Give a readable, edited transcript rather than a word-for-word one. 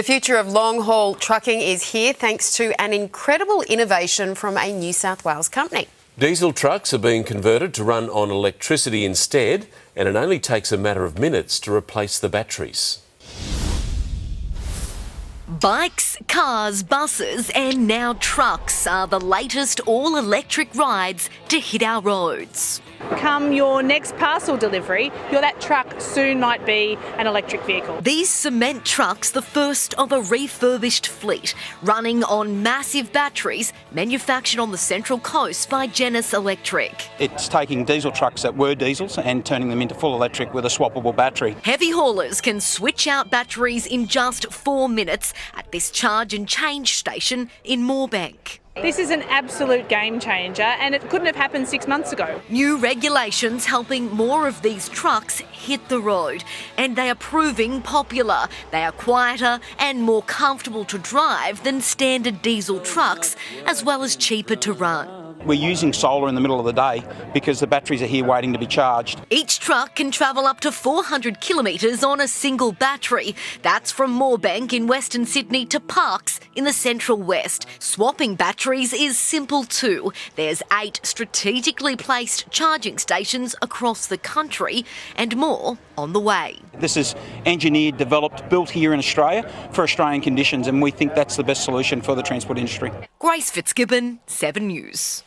The future of long-haul trucking is here thanks to an incredible innovation from a New South Wales company. Diesel trucks are being converted to run on electricity instead, and it only takes a matter of minutes to replace the batteries. Bikes, cars, buses and now trucks are the latest all-electric rides to hit our roads. Come your next parcel delivery, that truck soon might be an electric vehicle. These cement trucks, the first of a refurbished fleet, running on massive batteries manufactured on the Central Coast by Janus Electric. It's taking diesel trucks that were diesels and turning them into full electric with a swappable battery. Heavy haulers can switch out batteries in just 4 minutes at this charge and change station in Moorebank. This is an absolute game changer and it couldn't have happened 6 months ago. New regulations helping more of these trucks hit the road, and they are proving popular. They are quieter and more comfortable to drive than standard diesel trucks, as well as cheaper to run. We're using solar in the middle of the day because the batteries are here waiting to be charged. Each truck can travel up to 400 kilometres on a single battery. That's from Moorebank in Western Sydney to Parkes in the Central West. Swapping batteries is simple too. There's 8 strategically placed charging stations across the country and more on the way. This is engineered, developed, built here in Australia for Australian conditions, and we think that's the best solution for the transport industry. Grace Fitzgibbon, 7 News.